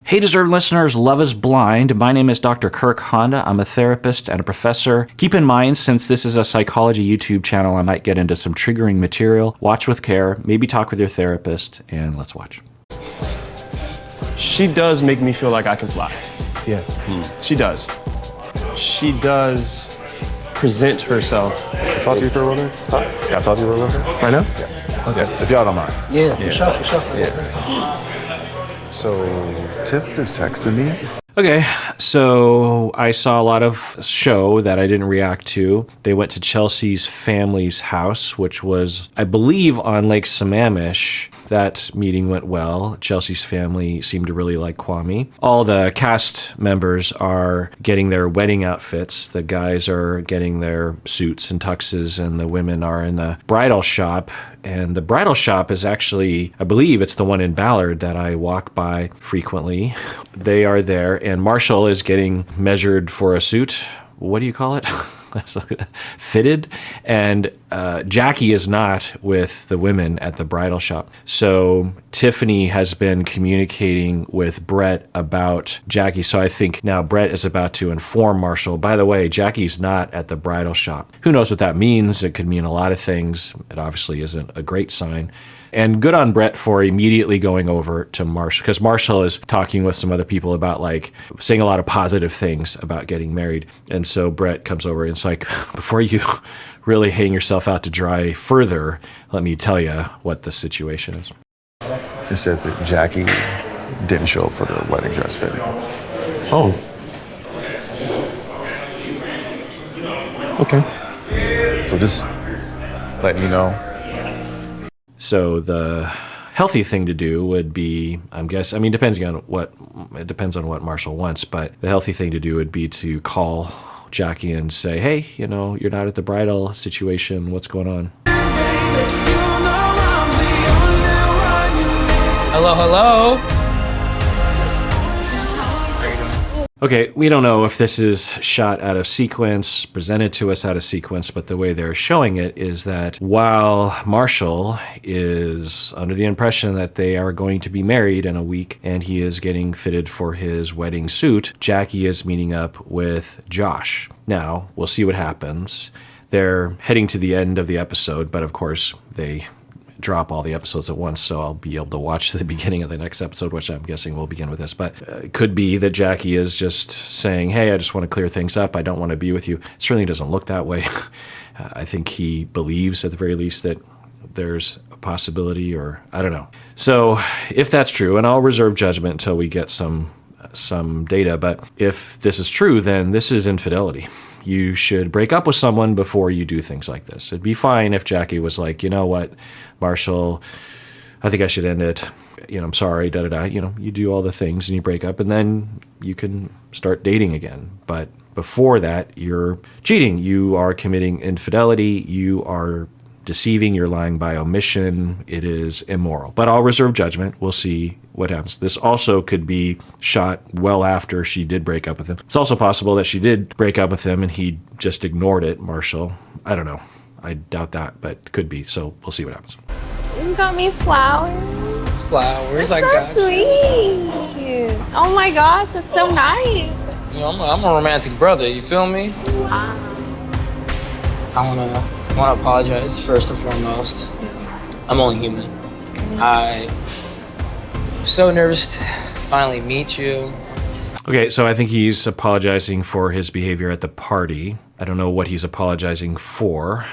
Hey, deserved listeners, Love is Blind. My name is Dr. Kirk Honda. I'm a therapist and a professor. Keep in mind, since this is a psychology YouTube channel, I might get into some triggering material. Watch with care, maybe talk with your therapist, and let's watch. She does make me feel like I can fly. Yeah. She does. She does present herself. Can I talk to you for a little bit? Can I talk to you for a little bit? Right now? Yeah. Okay. If y'all don't mind. Yeah, for sure. Yeah. So, Tiff just texted me. Okay, so I saw a lot of show that I didn't react to. They went to Chelsea's family's house, which was, I believe, on Lake Sammamish. That meeting went well. Chelsea's family seemed to really like Kwame. All the cast members are getting their wedding outfits. The guys are getting their suits and tuxes, and the women are in the bridal shop. And the bridal shop is actually, I believe it's the one in Ballard that I walk by frequently. They are there, and Marshall is getting measured for a suit. What do you call it? Fitted. And Jackie is not with the women at the bridal shop. So Tiffany has been communicating with Brett about Jackie. So I think now Brett is about to inform Marshall, by the way, Jackie's not at the bridal shop. Who knows what that means? It could mean a lot of things. It obviously isn't a great sign. And good on Brett for immediately going over to Marshall, because Marshall is talking with some other people about, like, saying a lot of positive things about getting married. And so Brett comes over and it's like, before you really hang yourself out to dry further, let me tell you what the situation is. It said that Jackie didn't show up for the wedding dress fitting. Oh. Okay. So just letting you know. So the healthy thing to do would be, depends on what Marshall wants, but the healthy thing to do would be to call Jackie and say, hey, you're not at the bridal situation. What's going on? Hello. Okay, we don't know if this is shot out of sequence, presented to us out of sequence, but the way they're showing it is that while Marshall is under the impression that they are going to be married in a week and he is getting fitted for his wedding suit, Jackie is meeting up with Josh. Now, we'll see what happens. They're heading to the end of the episode, but of course they drop all the episodes at once, so I'll be able to watch the beginning of the next episode, which I'm guessing will begin with this. But it could be that Jackie is just saying, hey, I just want to clear things up. I don't want to be with you. It certainly doesn't look that way. I think he believes, at the very least, that there's a possibility, or I don't know. So if that's true, and I'll reserve judgment until we get some data, but if this is true, then this is infidelity. You should break up with someone before you do things like this. It'd be fine if Jackie was like, you know what, Marshall, I think I should end it. I'm sorry, da-da-da. You do all the things and you break up and then you can start dating again. But before that, you're cheating. You are committing infidelity. You are deceiving. You're lying by omission. It is immoral. But I'll reserve judgment. We'll see what happens. This also could be shot well after she did break up with him. It's also possible that she did break up with him and he just ignored it, Marshall. I don't know. I doubt that, but could be. So we'll see what happens. You got me flowers. Flowers, That's I so got. sweet. Oh my gosh, that's so nice. I'm a romantic brother. You feel me? Wow. I wanna apologize first and foremost. I'm only human. I'm so nervous to finally meet you. Okay, so I think he's apologizing for his behavior at the party. I don't know what he's apologizing for.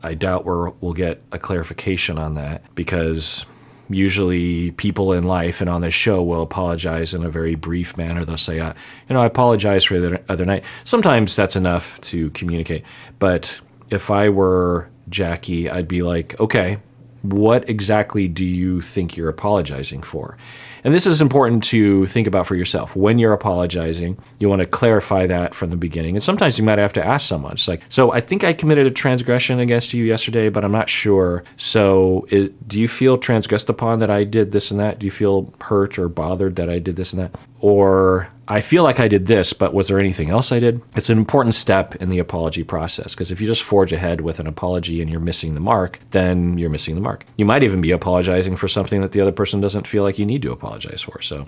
I doubt we'll get a clarification on that, because usually people in life and on this show will apologize in a very brief manner. They'll say, I apologize for the other night. Sometimes that's enough to communicate. But if I were Jackie, I'd be like, okay, what exactly do you think you're apologizing for? And this is important to think about for yourself. When you're apologizing, you want to clarify that from the beginning. And sometimes you might have to ask someone. It's like, so I think I committed a transgression against you yesterday, but I'm not sure. So do you feel transgressed upon that I did this and that? Do you feel hurt or bothered that I did this and that? Or I feel like I did this, but was there anything else I did? It's an important step in the apology process, because if you just forge ahead with an apology and you're missing the mark, then you're missing the mark. You might even be apologizing for something that the other person doesn't feel like you need to apologize for. So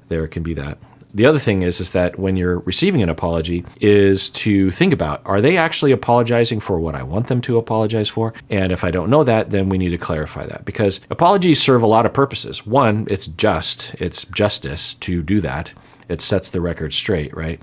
there can be that. The other thing is that when you're receiving an apology is to think about, are they actually apologizing for what I want them to apologize for? And if I don't know that, then we need to clarify that, because apologies serve a lot of purposes. One, it's justice to do that. It sets the record straight, right?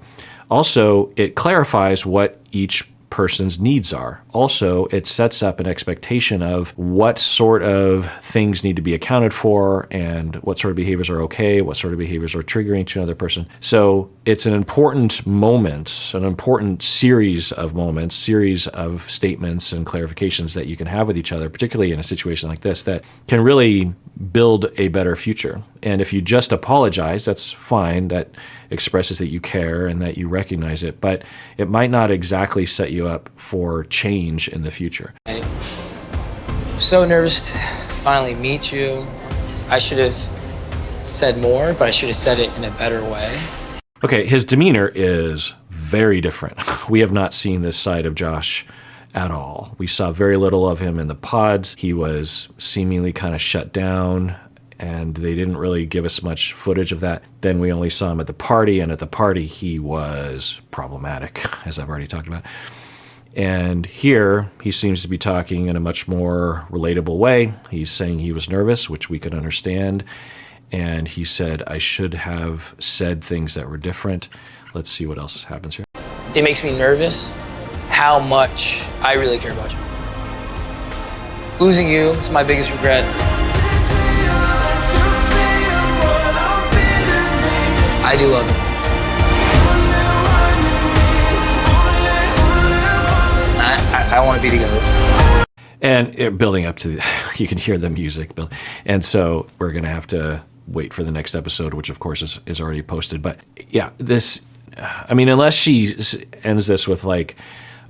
Also, it clarifies what each person's needs are. Also, it sets up an expectation of what sort of things need to be accounted for and what sort of behaviors are okay, what sort of behaviors are triggering to another person. So it's an important moment, an important series of moments, series of statements and clarifications that you can have with each other, particularly in a situation like this, that can really build a better future. And if you just apologize, that's fine. That expresses that you care and that you recognize it, but it might not exactly set you up for change in the future. I'm so nervous to finally meet you. I should have said more, but I should have said it in a better way. Okay, his demeanor is very different. We have not seen this side of Josh at all. We saw very little of him in the pods. He was seemingly kind of shut down, and they didn't really give us much footage of that. Then we only saw him at the party, and at the party he was problematic, as I've already talked about. And here he seems to be talking in a much more relatable way. He's saying he was nervous, which we could understand. And he said, I should have said things that were different. Let's see what else happens here. It makes me nervous how much I really care about you. Losing you is my biggest regret. I do love you. I want to be together. And building up to, you can hear the music. And so we're going to have to wait for the next episode, which of course is already posted. But yeah, unless she ends this with like,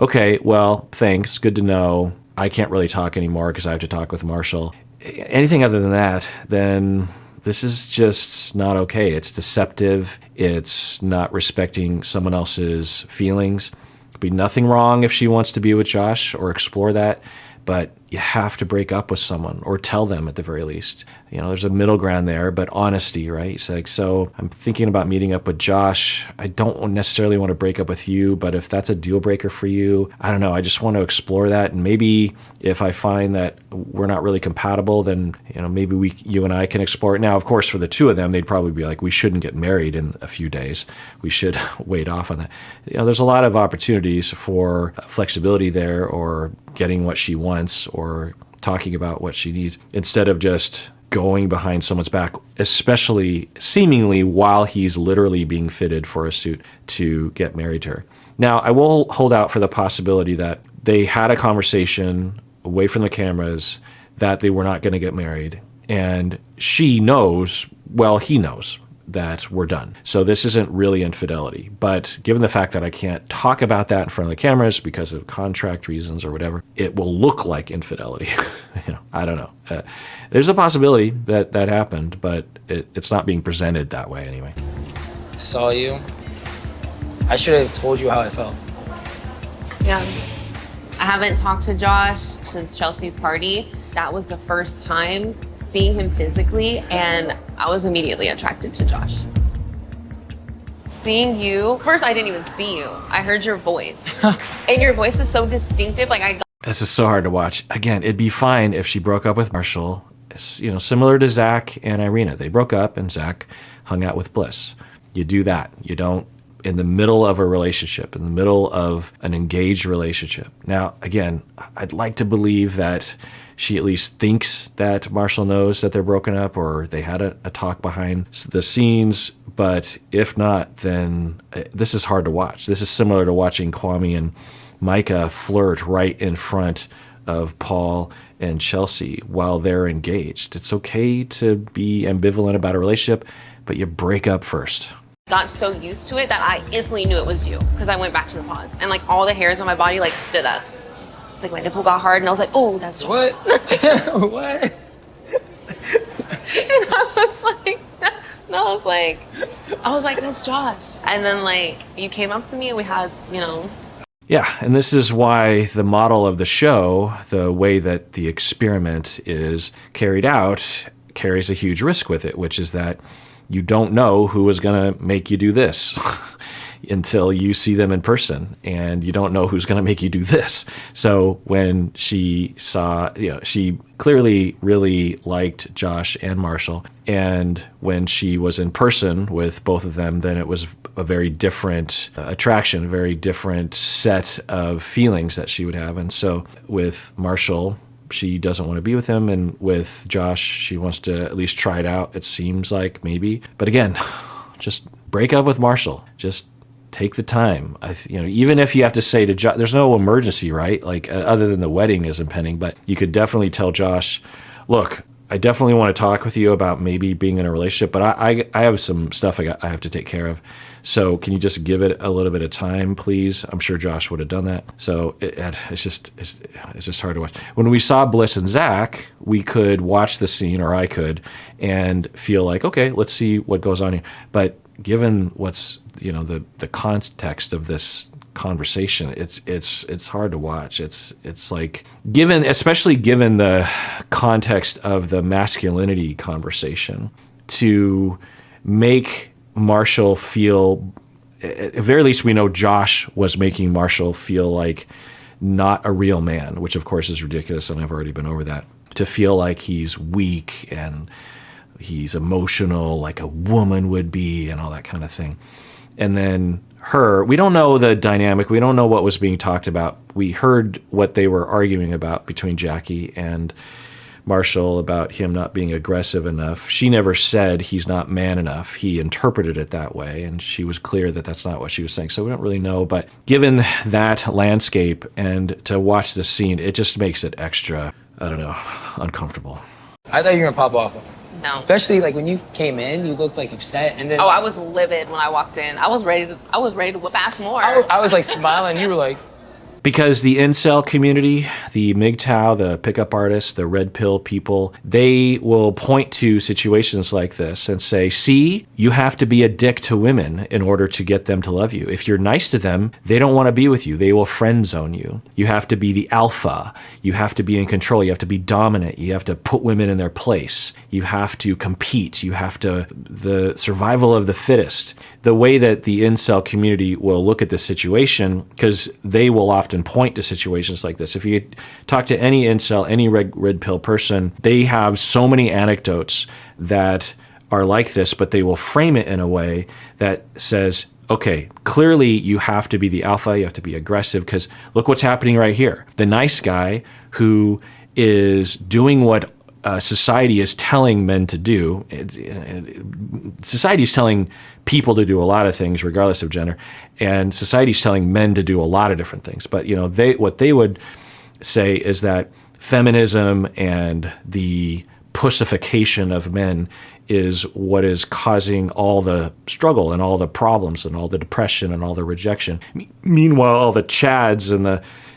okay, well, thanks, good to know. I can't really talk anymore because I have to talk with Marshall. Anything other than that, then this is just not okay. It's deceptive. It's not respecting someone else's feelings. There'd be nothing wrong if she wants to be with Josh or explore that, but you have to break up with someone or tell them at the very least. You know, there's a middle ground there, but honesty, right? It's like, so I'm thinking about meeting up with Josh. I don't necessarily want to break up with you, but if that's a deal breaker for you, I don't know. I just want to explore that. And maybe if I find that we're not really compatible, then, you know, maybe you and I can explore it. Now, of course, for the two of them, they'd probably be like, we shouldn't get married in a few days. We should wait off on that. You know, there's a lot of opportunities for flexibility there, or getting what she wants, or talking about what she needs, instead of just going behind someone's back, especially seemingly while he's literally being fitted for a suit to get married to her. Now, I will hold out for the possibility that they had a conversation away from the cameras that they were not going to get married, and she knows, well, he knows that we're done. So this isn't really infidelity. But given the fact that I can't talk about that in front of the cameras because of contract reasons or whatever, it will look like infidelity. You know, I don't know. There's a possibility that that happened, but it's not being presented that way anyway. I saw you. I should have told you how I felt. Yeah. I haven't talked to Josh since Chelsea's party. That was the first time seeing him physically, and I was immediately attracted to Josh. Seeing you, first I didn't even see you. I heard your voice. And your voice is so distinctive, like This is so hard to watch. Again, it'd be fine if she broke up with Marshall. It's, you know, similar to Zach and Irina. They broke up and Zach hung out with Bliss. You do that. You don't in the middle of a relationship, in the middle of an engaged relationship. Now, again, I'd like to believe that she at least thinks that Marshall knows that they're broken up, or they had a talk behind the scenes. But if not, then this is hard to watch. This is similar to watching Kwame and Micah flirt right in front of Paul and Chelsea while they're engaged. It's okay to be ambivalent about a relationship, but you break up first. got so used to it that I instantly knew it was you, because I went back to the pause and like all the hairs on my body like stood up. Like my nipple got hard and I was like, oh, that's Josh. What? What? And I was like, that's Josh. And then like you came up to me and we had, you know. Yeah, and this is why the model of the show, the way that the experiment is carried out, carries a huge risk with it, which is that you don't know who is going to make you do this until you see them in person, and you don't know who's going to make you do this. So when she saw, she clearly really liked Josh and Marshall, and when she was in person with both of them, then it was a very different attraction, a very different set of feelings that she would have. And so with Marshall, she doesn't want to be with him, and with Josh, she wants to at least try it out, it seems like, maybe. But again, just break up with Marshall. Just take the time. Even if you have to say to Josh, there's no emergency, right? Like, other than the wedding is impending, but you could definitely tell Josh, look, I definitely want to talk with you about maybe being in a relationship, but I have some stuff I have to take care of. So can you just give it a little bit of time, please? I'm sure Josh would have done that. So it's just hard to watch. When we saw Bliss and Zach, we could watch the scene, or I could, and feel like, okay, let's see what goes on here. But given what's the context of this conversation, it's hard to watch. It's like, especially given the context of the masculinity conversation, to make Marshall feel, at the very least we know Josh was making Marshall feel like not a real man, which of course is ridiculous, and I've already been over that. To feel like he's weak and he's emotional like a woman would be, and all that kind of thing. And then her, we don't know the dynamic. We don't know what was being talked about. We heard what they were arguing about between Jackie and Marshall about him not being aggressive enough. She never said he's not man enough. He interpreted it that way, and she was clear that that's not what she was saying. So we don't really know. But given that landscape and to watch the scene, it just makes it extra, I don't know, uncomfortable. I thought you were gonna pop off. No. Especially like when you came in, you looked like upset, and then I was livid when I walked in. I was ready to whip ass more. I was like smiling. You were like, Because the incel community, the MGTOW, the pickup artists, the red pill people, they will point to situations like this and say, see, you have to be a dick to women in order to get them to love you. If you're nice to them, they don't want to be with you. They will friend zone you. You have to be the alpha. You have to be in control. You have to be dominant. You have to put women in their place. You have to compete. You have to, the survival of the fittest. The way that the incel community will look at this situation, because they will often point to situations like this. If you talk to any incel, any red pill person, they have so many anecdotes that are like this, but they will frame it in a way that says, okay, clearly you have to be the alpha, you have to be aggressive, because look what's happening right here. The nice guy who is doing what society is telling men to do. Society is telling people to do a lot of things, regardless of gender, and society is telling men to do a lot of different things. But what they would say is that feminism and the pussification of men is what is causing all the struggle and all the problems and all the depression and all the rejection. Meanwhile, all the chads and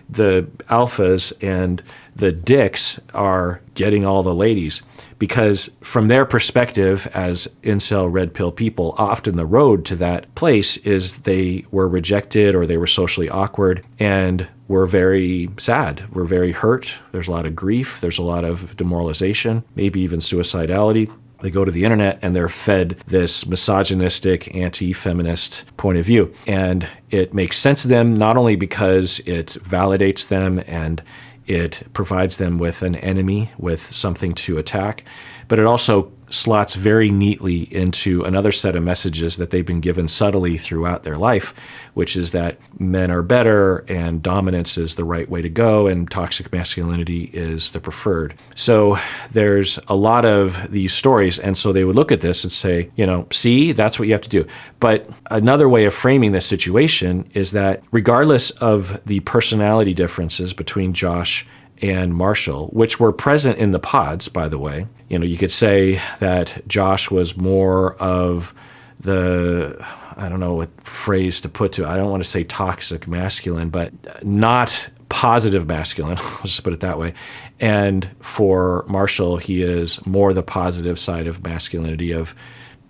the alphas and the dicks are getting all the ladies, because from their perspective as incel red pill people, often the road to that place is they were rejected or they were socially awkward and were very sad, were very hurt. There's a lot of grief. There's a lot of demoralization, maybe even suicidality. They go to the internet and they're fed this misogynistic, anti-feminist point of view. And it makes sense to them, not only because it validates them and it provides them with an enemy, with something to attack, but it also slots very neatly into another set of messages that they've been given subtly throughout their life, which is that men are better and dominance is the right way to go and toxic masculinity is the preferred. So there's a lot of these stories, and so they would look at this and say, see, that's what you have to do. But another way of framing this situation is that regardless of the personality differences between Josh and Marshall, which were present in the pods, by the way. You could say that Josh was more of the, I don't know what phrase to put to it. I don't want to say toxic masculine, but not positive masculine. I'll just put it that way. And for Marshall, he is more the positive side of masculinity, of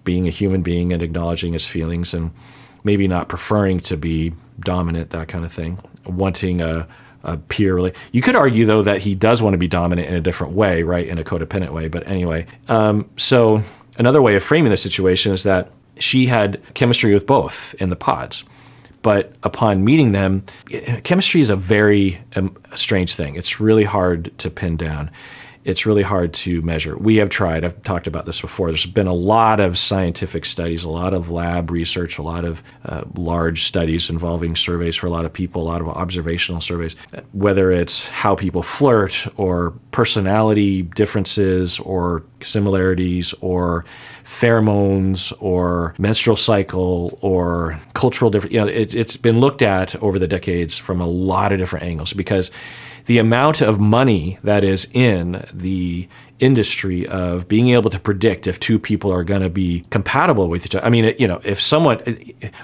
being a human being and acknowledging his feelings and maybe not preferring to be dominant, that kind of thing, wanting a peer. You could argue, though, that he does want to be dominant in a different way, right, in a codependent way. But anyway, so another way of framing the situation is that she had chemistry with both in the pods. But upon meeting them, chemistry is a very strange thing. It's really hard to pin down. It's really hard to measure. We have tried. I've talked about this before. There's been a lot of scientific studies, a lot of lab research, a lot of large studies involving surveys for a lot of people, a lot of observational surveys, whether it's how people flirt or personality differences or similarities or pheromones or menstrual cycle or cultural difference. It's been looked at over the decades from a lot of different angles, because the amount of money that is in the industry of being able to predict if two people are going to be compatible with each other. I mean, if someone,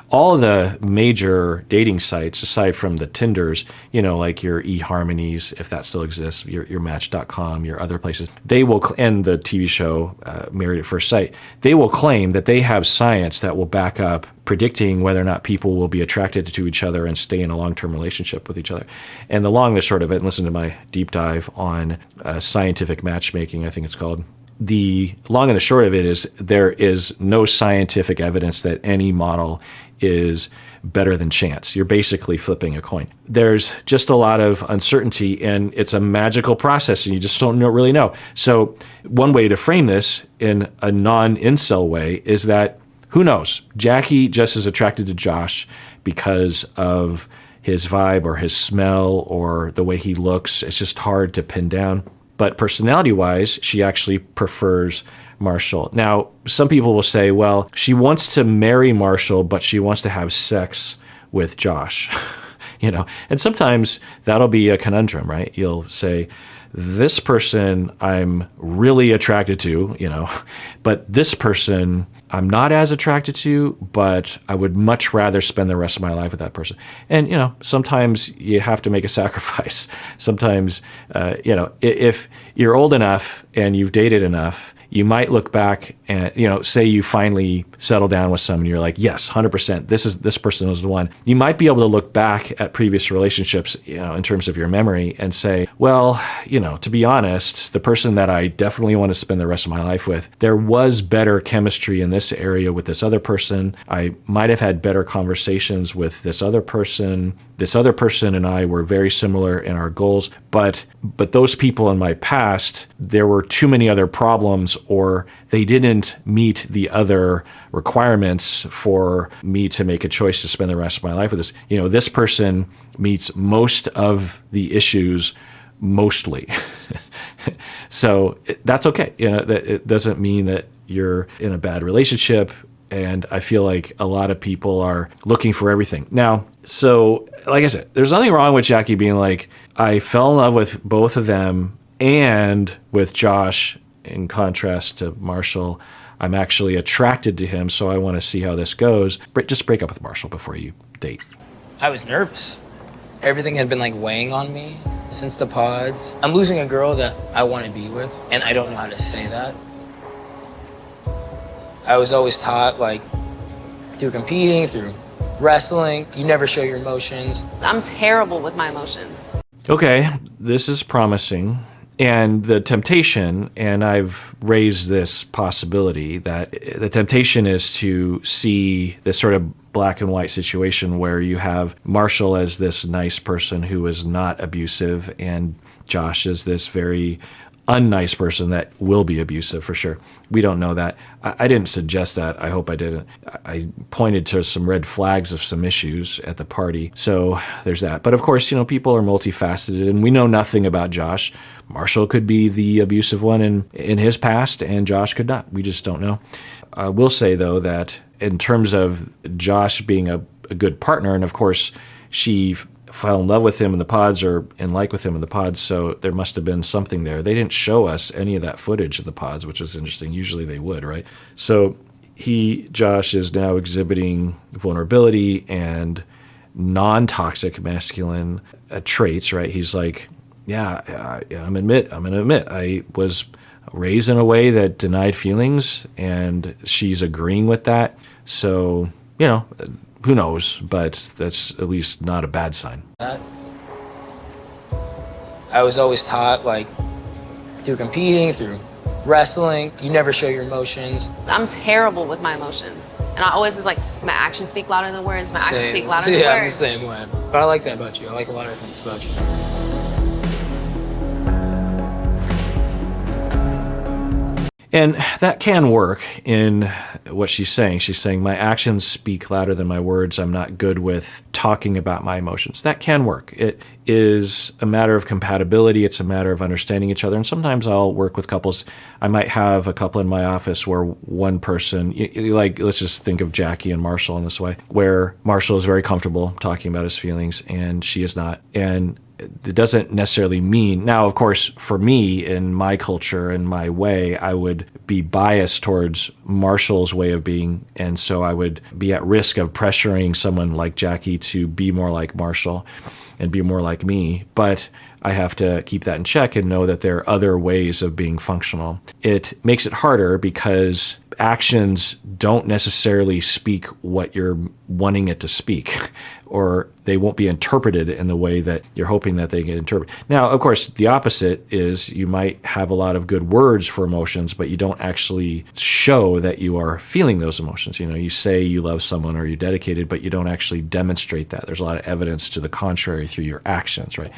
all the major dating sites, aside from the Tinders, like your eHarmonies, if that still exists, your Match.com, your other places, they will, and the TV show Married at First Sight, they will claim that they have science that will back up predicting whether or not people will be attracted to each other and stay in a long-term relationship with each other. And the long and short of it, and listen to my deep dive on scientific matchmaking, I think it's called. The long and the short of it is there is no scientific evidence that any model is better than chance. You're basically flipping a coin. There's just a lot of uncertainty, and it's a magical process, and you just don't really know. So one way to frame this in a non-incel way is that, who knows? Jackie just is attracted to Josh because of his vibe or his smell or the way he looks. It's just hard to pin down. But personality-wise, she actually prefers Marshall. Now, some people will say, well, she wants to marry Marshall, but she wants to have sex with Josh. And sometimes that'll be a conundrum, right? You'll say, this person I'm really attracted to, but this person I'm not as attracted to, but I would much rather spend the rest of my life with that person. And, sometimes you have to make a sacrifice. Sometimes, if you're old enough and you've dated enough, you might look back and, say you finally settle down with someone, you're like, yes, 100%, this person was the one. You might be able to look back at previous relationships, in terms of your memory and say, well, to be honest, the person that I definitely want to spend the rest of my life with, there was better chemistry in this area with this other person. I might have had better conversations with this other person. This other person and I were very similar in our goals, but those people in my past, there were too many other problems, or they didn't meet the other requirements for me to make a choice to spend the rest of my life with this. This person meets most of the issues mostly. So that's okay. It doesn't mean that you're in a bad relationship. And I feel like a lot of people are looking for everything. Now, so like I said, there's nothing wrong with Jackie being like, I fell in love with both of them and with Josh. In contrast to Marshall, I'm actually attracted to him, so I want to see how this goes. Just break up with Marshall before you date. I was nervous. Everything had been weighing on me since the pods. I'm losing a girl that I want to be with, and I don't know how to say that. I was always taught, through competing, through wrestling, you never show your emotions. I'm terrible with my emotions. Okay, this is promising. And the temptation, and I've raised this possibility, that the temptation is to see this sort of black and white situation where you have Marshall as this nice person who is not abusive, and Josh is this very unnice person that will be abusive for sure. We don't know that. I didn't suggest that. I hope I didn't. I pointed to some red flags of some issues at the party. So there's that. But of course, people are multifaceted, and we know nothing about Josh. Marshall could be the abusive one in his past, and Josh could not. We just don't know. I will say, though, that in terms of Josh being a good partner, and of course, she fell in love with him in the pods or in like with him in the pods, so there must have been something there. They didn't show us any of that footage of the pods, which was interesting. Usually they would, right? So Josh is now exhibiting vulnerability and non-toxic masculine traits, right? He's like, I'm going to admit, I was raised in a way that denied feelings, and she's agreeing with that. So, who knows, but that's at least not a bad sign. I was always taught, through competing, through Wrestling, you never show your emotions. I'm terrible with my emotions. And I always was like, my actions speak louder than words. My actions speak louder than Yeah, I'm the words. same way. But I like that about you. I like a lot of things about you. And that can work in what she's saying. She's saying, my actions speak louder than my words. I'm not good with talking about my emotions. That can work. It is a matter of compatibility. It's a matter of understanding each other. And sometimes I'll work with couples. I might have a couple in my office where one person, like, let's just think of Jackie and Marshall in this way, where Marshall is very comfortable talking about his feelings and she is not. And it doesn't necessarily mean, now, of course, for me, in my culture and my way, I would be biased towards Marshall's way of being. And so I would be at risk of pressuring someone like Jackie to be more like Marshall and be more like me. But I have to keep that in check and know that there are other ways of being functional. It makes it harder because actions don't necessarily speak what you're wanting it to speak, or they won't be interpreted in the way that you're hoping that they get interpreted. Now, of course, the opposite is you might have a lot of good words for emotions, but you don't actually show that you are feeling those emotions. You know, you say you love someone or you're dedicated, but you don't actually demonstrate that. There's a lot of evidence to the contrary through your actions, right?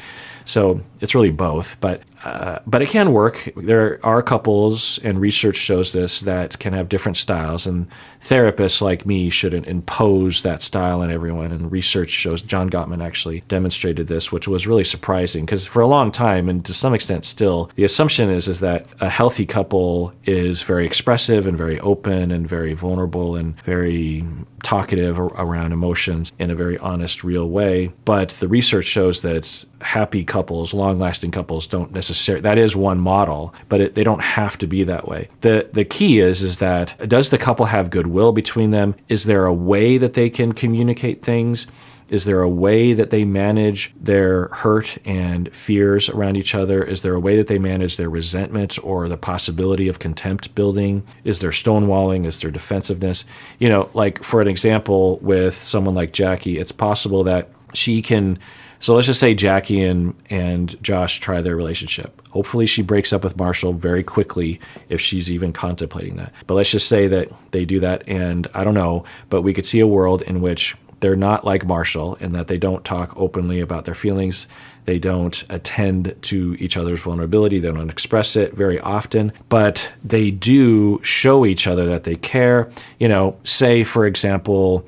So it's really both, but it can work. There are couples, and research shows this, that can have different styles, and therapists like me shouldn't impose that style on everyone. And research shows, John Gottman actually demonstrated this, which was really surprising, because for a long time, and to some extent still, the assumption is that a healthy couple is very expressive and very open and very vulnerable and very talkative around emotions in a very honest, real way. But the research shows that happy couples, long-lasting couples, don't necessarily, that is one model, but they don't have to be that way. The key is that, does the couple have goodwill between them? Is there a way that they can communicate things? Is there a way that they manage their hurt and fears around each other? Is there a way that they manage their resentment or the possibility of contempt building? Is there stonewalling? Is there defensiveness? You know, like for an example with someone like Jackie, it's possible that she can, so let's just say Jackie and Josh try their relationship. Hopefully she breaks up with Marshall very quickly if she's even contemplating that. But let's just say that they do that, and I don't know, but we could see a world in which they're not like Marshall, in that they don't talk openly about their feelings. They don't attend to each other's vulnerability. They don't express it very often, but they do show each other that they care. You know, say, for example,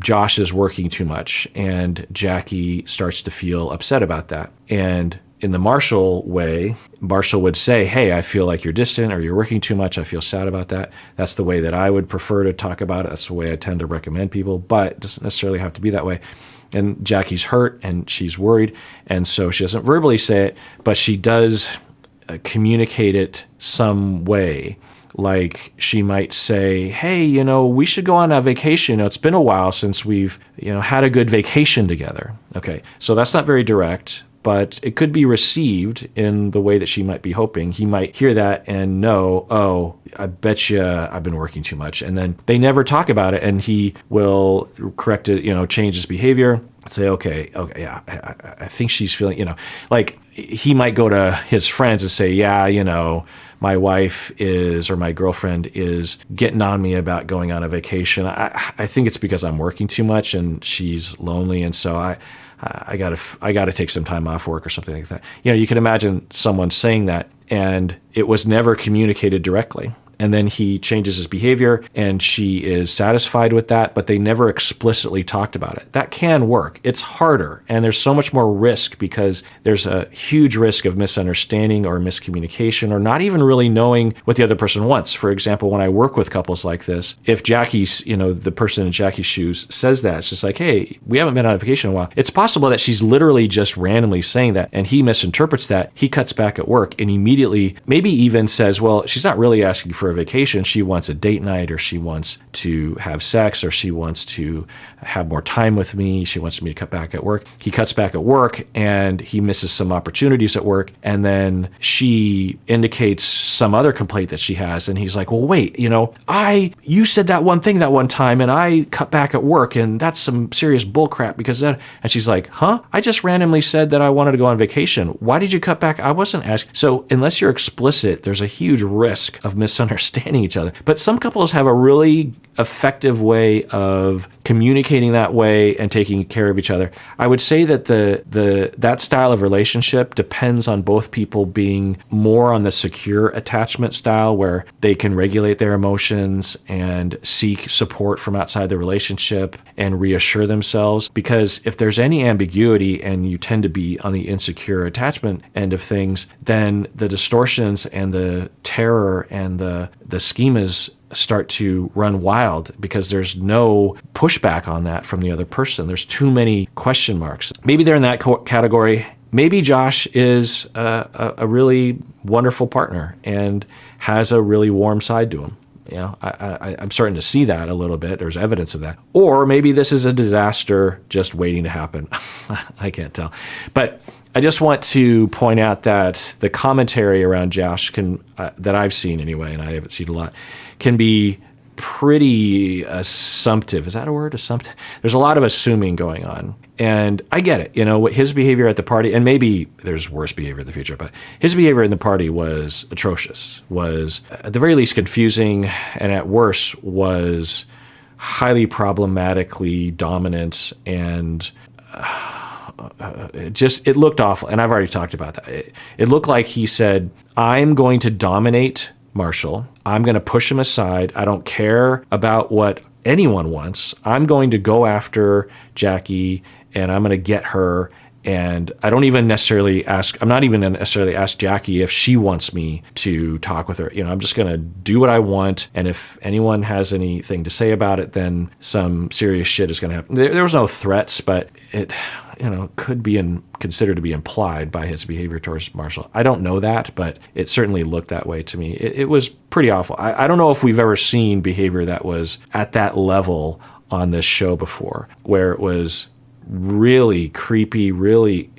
Josh is working too much and Jackie starts to feel upset about that. And in the Marshall way, Marshall would say, hey, I feel like you're distant or you're working too much. I feel sad about that. That's the way that I would prefer to talk about it. That's the way I tend to recommend people, but it doesn't necessarily have to be that way. And Jackie's hurt and she's worried. And so she doesn't verbally say it, but she does communicate it some way. Like she might say, hey, you know, we should go on a vacation. You know, it's been a while since we've, you know, had a good vacation together. Okay, so that's not very direct, but it could be received in the way that she might be hoping. He might hear that and know, oh, I bet you I've been working too much. And then they never talk about it, and he will correct it, you know, change his behavior, say, okay, yeah, I think she's feeling, you know, like he might go to his friends and say, yeah, you know, my wife is, or my girlfriend is getting on me about going on a vacation. I think it's because I'm working too much and she's lonely, and so I gotta take some time off work or something like that. You know, you can imagine someone saying that, and it was never communicated directly. And then he changes his behavior and she is satisfied with that, but they never explicitly talked about it. That can work. It's harder, and there's so much more risk because there's a huge risk of misunderstanding or miscommunication or not even really knowing what the other person wants. For example, when I work with couples like this, if Jackie's, you know, the person in Jackie's shoes says that, it's just like, hey, we haven't been on vacation in a while. It's possible that she's literally just randomly saying that and he misinterprets that. He cuts back at work and immediately maybe even says, well, she's not really asking for for a vacation. She wants a date night, or she wants to have sex, or she wants to have more time with me. She wants me to cut back at work. He cuts back at work and he misses some opportunities at work. And then she indicates some other complaint that she has. And he's like, well, wait, you said that one thing that one time and I cut back at work, and that's some serious bullcrap because that. And she's like, huh? I just randomly said that I wanted to go on vacation. Why did you cut back? I wasn't asking. So unless you're explicit, there's a huge risk of misunderstanding each other. But some couples have a really effective way of communicating that way and taking care of each other. I would say that that style of relationship depends on both people being more on the secure attachment style, where they can regulate their emotions and seek support from outside the relationship and reassure themselves. Because if there's any ambiguity and you tend to be on the insecure attachment end of things, then the distortions and the terror and the schemas start to run wild because there's no pushback on that from the other person. There's too many question marks. Maybe they're in that category. Maybe Josh is a really wonderful partner and has a really warm side to him. I'm starting to see that a little bit. There's evidence of that. Or maybe this is a disaster just waiting to happen. I can't tell. But I just want to point out that the commentary around Josh that I've seen anyway, and I haven't seen a lot, can be pretty assumptive. Is that a word? Assumptive? There's a lot of assuming going on. And I get it. What his behavior at the party, and maybe there's worse behavior in the future, but his behavior in the party was atrocious, was at the very least confusing, and at worst was highly problematically dominant, and it looked awful. And I've already talked about that. It looked like he said, I'm going to dominate Marshall. I'm going to push him aside. I don't care about what anyone wants. I'm going to go after Jackie and I'm going to get her. And I'm not even necessarily ask Jackie if she wants me to talk with her. I'm just going to do what I want. And if anyone has anything to say about it, then some serious shit is going to happen. There was no threats, but it, could be considered to be implied by his behavior towards Marshall. I don't know that, but it certainly looked that way to me. It was pretty awful. I don't know if we've ever seen behavior that was at that level on this show before, where it was really creepy, really,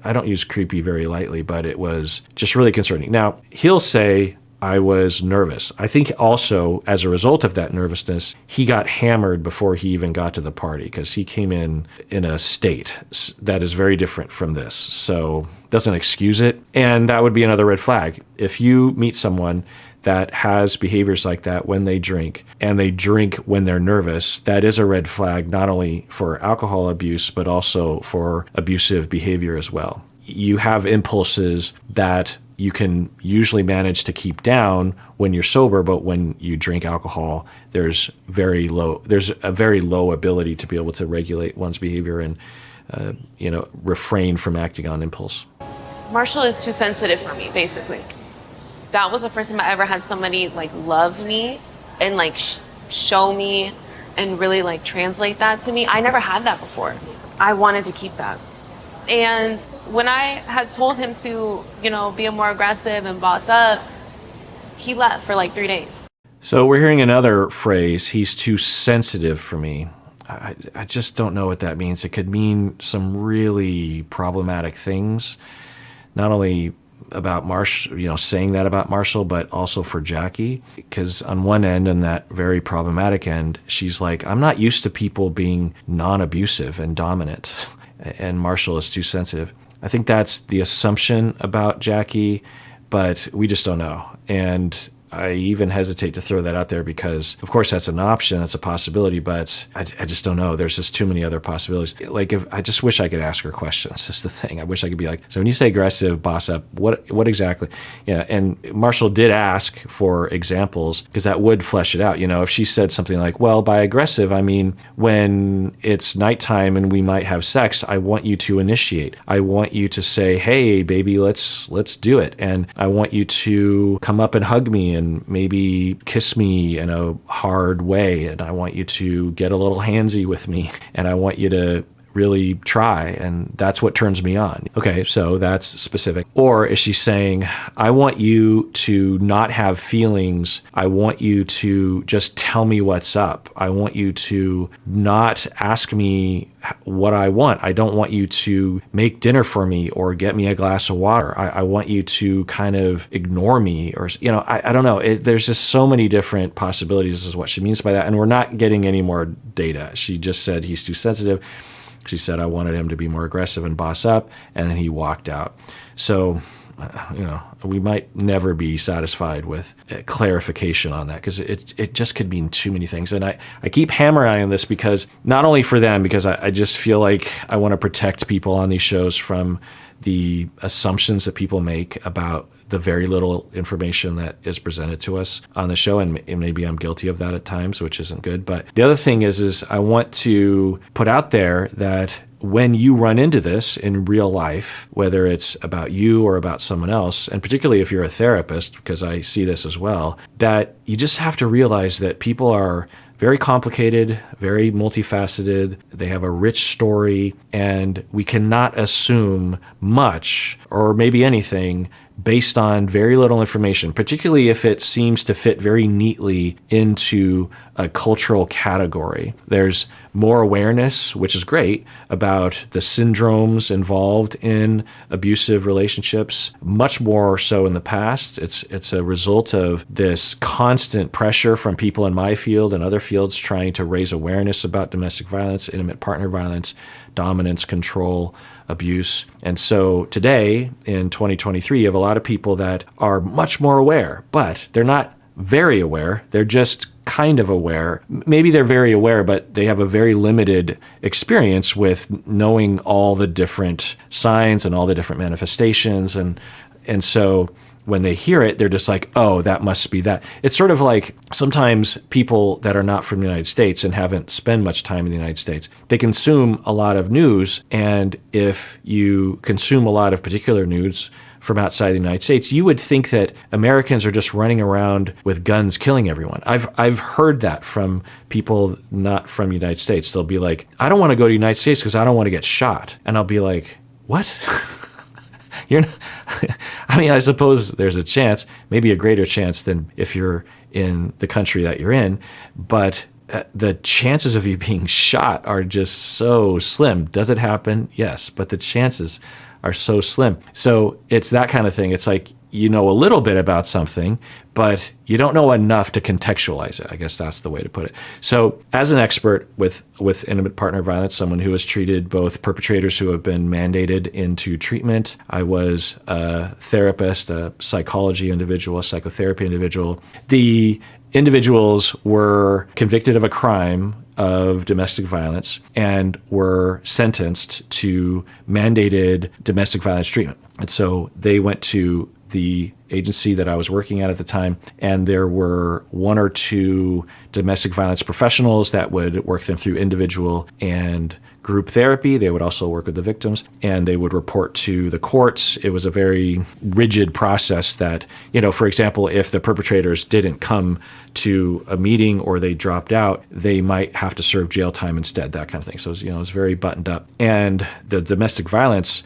I don't use creepy very lightly, but it was just really concerning. Now, he'll say, I was nervous. I think also as a result of that nervousness, he got hammered before he even got to the party because he came in a state that is very different from this. So doesn't excuse it. And that would be another red flag. If you meet someone that has behaviors like that when they drink, and they drink when they're nervous, that is a red flag, not only for alcohol abuse, but also for abusive behavior as well. You have impulses that you can usually manage to keep down when you're sober, but when you drink alcohol, there's a very low ability to be able to regulate one's behavior and refrain from acting on impulse. Marshall is too sensitive for me, basically. That was the first time I ever had somebody love me and show me and really translate that to me. I never had that before. I wanted to keep that. And when I had told him to, be more aggressive and boss up, he left for 3 days. So we're hearing another phrase, he's too sensitive for me. I just don't know what that means. It could mean some really problematic things, not only about Marshall, saying that about Marshall, but also for Jackie. Because on one end, and that very problematic end, she's like, I'm not used to people being non-abusive and dominant. And Marshall is too sensitive. I think that's the assumption about Jackie, but we just don't know. And I even hesitate to throw that out there because, of course, that's an option, that's a possibility, but I just don't know. There's just too many other possibilities. I just wish I could ask her questions, is the thing. I wish I could be like, so when you say aggressive, boss up, what exactly? Yeah, and Marshall did ask for examples because that would flesh it out. If she said something like, well, by aggressive, I mean, when it's nighttime and we might have sex, I want you to initiate. I want you to say, hey, baby, let's do it. And I want you to come up and hug me and maybe kiss me in a hard way. And I want you to get a little handsy with me. And I want you to really try, and that's what turns me on. Okay, so that's specific. Or is she saying, I want you to not have feelings. I want you to just tell me what's up. I want you to not ask me what I want. I don't want you to make dinner for me or get me a glass of water. I want you to kind of ignore me, or, I don't know. There's just so many different possibilities is what she means by that. And we're not getting any more data. She just said he's too sensitive. She said, I wanted him to be more aggressive and boss up, and then he walked out. So, we might never be satisfied with clarification on that, because it just could mean too many things. And I keep hammering on this because not only for them, because I just feel like I want to protect people on these shows from the assumptions that people make about the very little information that is presented to us on the show. And maybe I'm guilty of that at times, which isn't good. But the other thing is I want to put out there that when you run into this in real life, whether it's about you or about someone else, and particularly if you're a therapist, because I see this as well, that you just have to realize that people are very complicated, very multifaceted. They have a rich story, and we cannot assume much or maybe anything based on very little information, particularly if it seems to fit very neatly into a cultural category. There's more awareness, which is great, about the syndromes involved in abusive relationships, much more so in the past. It's a result of this constant pressure from people in my field and other fields trying to raise awareness about domestic violence, intimate partner violence, dominance, control, abuse. And so today, in 2023, you have a lot of people that are much more aware, but they're not very aware. They're just kind of aware. Maybe they're very aware, but they have a very limited experience with knowing all the different signs and all the different manifestations. And so when they hear it, they're just like, oh, that must be that. It's sort of like sometimes people that are not from the United States and haven't spent much time in the United States, they consume a lot of news. And if you consume a lot of particular news from outside the United States, you would think that Americans are just running around with guns killing everyone. I've heard that from people not from the United States. They'll be like, I don't want to go to the United States because I don't want to get shot. And I'll be like, what? You're not, I mean, I suppose there's a chance, maybe a greater chance than if you're in the country that you're in, but the chances of you being shot are just so slim. Does it happen? Yes, but the chances are so slim. So it's that kind of thing. It's like, you know a little bit about something, but you don't know enough to contextualize it. I guess that's the way to put it. So as an expert with intimate partner violence, someone who has treated both perpetrators who have been mandated into treatment, I was a therapist, a psychology individual, a psychotherapy individual. The individuals were convicted of a crime of domestic violence and were sentenced to mandated domestic violence treatment. And so they went to the agency that I was working at the time, and there were one or two domestic violence professionals that would work them through individual and group therapy. They would also work with the victims, and they would report to the courts. It was a very rigid process that, for example, if the perpetrators didn't come to a meeting or they dropped out, they might have to serve jail time instead, that kind of thing. So it was very buttoned up. And the domestic violence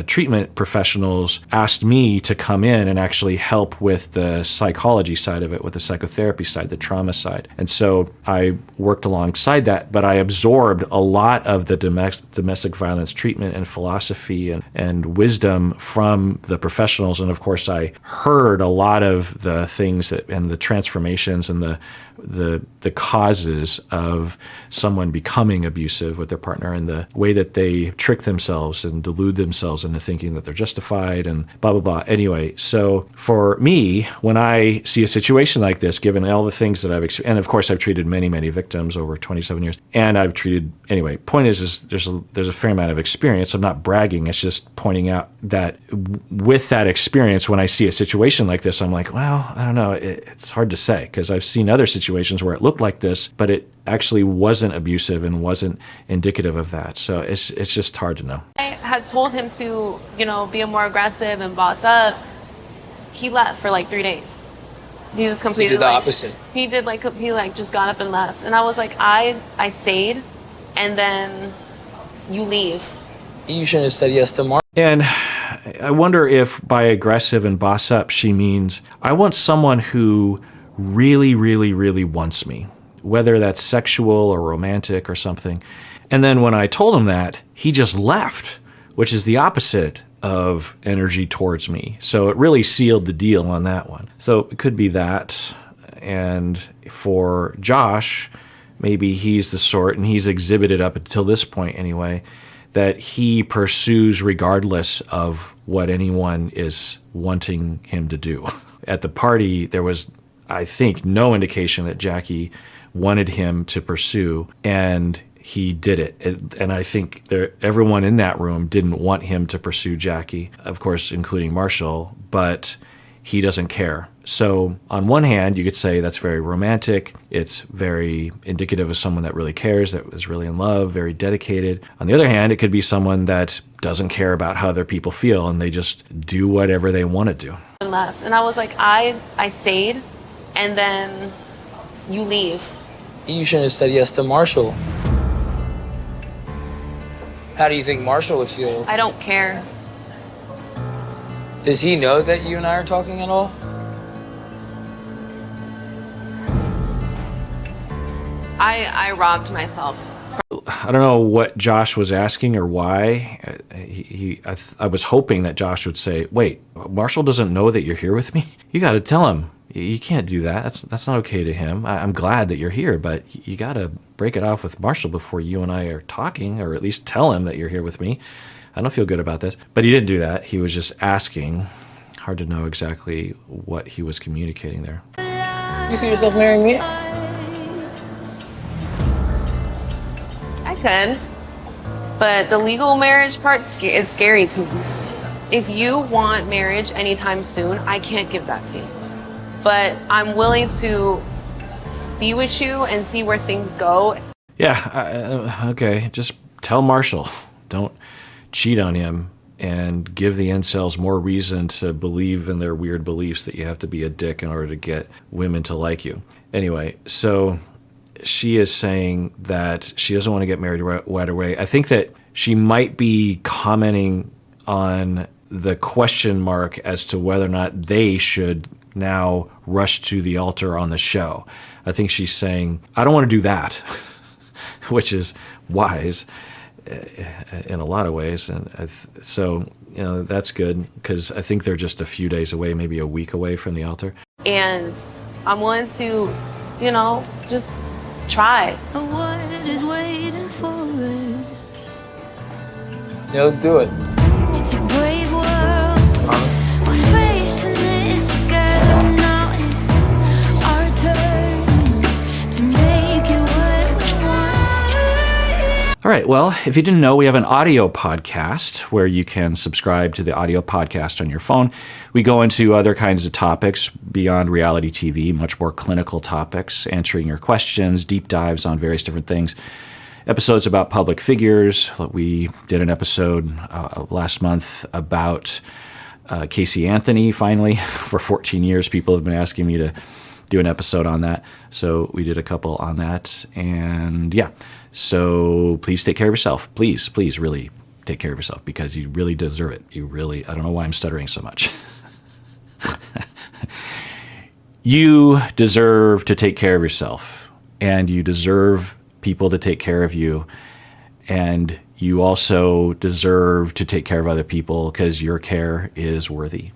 treatment professionals asked me to come in and actually help with the psychology side of it, with the psychotherapy side, the trauma side. And so I worked alongside that, but I absorbed a lot of the domestic violence treatment and philosophy and wisdom from the professionals. And of course, I heard a lot of the things and the transformations and the causes of someone becoming abusive with their partner, and the way that they trick themselves and delude themselves into thinking that they're justified and blah, blah, blah. Anyway, so for me, when I see a situation like this, given all the things that I've experienced, and of course I've treated many, many victims over 27 years, and I've treated, anyway, point is there's a fair amount of experience. I'm not bragging. It's just pointing out that with that experience, when I see a situation like this, I'm like, well, I don't know. It's hard to say, because I've seen other situations where it looked like this, but it actually wasn't abusive and wasn't indicative of that. So it's just hard to know. I had told him to, be more aggressive and boss up. He left for like 3 days. He just completely He did the opposite. He did he just got up and left. And I was like, I stayed. And then you leave. You shouldn't have said yes to Marshall. And I wonder if by aggressive and boss up, she means I want someone who really, really, really wants me, whether that's sexual or romantic or something. And then when I told him that, he just left, which is the opposite of energy towards me. So it really sealed the deal on that one. So it could be that. And for Josh, maybe he's the sort, and he's exhibited up until this point anyway, that he pursues regardless of what anyone is wanting him to do. At the party, there was, I think, no indication that Jackie wanted him to pursue, and he did it. And I think everyone in that room didn't want him to pursue Jackie, of course, including Marshall, but he doesn't care. So on one hand, you could say that's very romantic. It's very indicative of someone that really cares, that is really in love, very dedicated. On the other hand, it could be someone that doesn't care about how other people feel and they just do whatever they want to do. And left. And I was like, I stayed, and then you leave. You shouldn't have said yes to Marshall. How do you think Marshall would feel? I don't care. Does he know that you and I are talking at all? I robbed myself. I don't know what Josh was asking or why. I was hoping that Josh would say, wait, Marshall doesn't know that you're here with me? You got to tell him. You can't do that. That's not okay to him. I'm glad that you're here, but you got to break it off with Marshall before you and I are talking, or at least tell him that you're here with me. I don't feel good about this. But he didn't do that. He was just asking. Hard to know exactly what he was communicating there. You see yourself marrying me? I could, but the legal marriage part is scary to me. If you want marriage anytime soon, I can't give that to you. But I'm willing to be with you and see where things go. Yeah, okay, just tell Marshall. Don't cheat on him and give the incels more reason to believe in their weird beliefs that you have to be a dick in order to get women to like you. Anyway, so she is saying that she doesn't want to get married right away. I think that she might be commenting on the question mark as to whether or not they should now rush to the altar on the show. I think she's saying, I don't want to do that, which is wise in a lot of ways. And so, you know, that's good because I think they're just a few days away, maybe a week away from the altar. And I'm willing to, you know, just try. What is waiting for us? Yeah, let's do it. It's a brave world. We're facing this together now. It's our turn to make it what we want. All right, well, if you didn't know, we have an audio podcast where you can subscribe to the audio podcast on your phone. We go into other kinds of topics beyond reality TV, much more clinical topics, answering your questions, deep dives on various different things. Episodes about public figures. We did an episode last month about Casey Anthony, finally. For 14 years, people have been asking me to do an episode on that. So we did a couple on that. And yeah, so please take care of yourself. Please, please really take care of yourself because you really deserve it. You really, I don't know why I'm stuttering so much. You deserve to take care of yourself, and you deserve people to take care of you, and you also deserve to take care of other people because your care is worthy.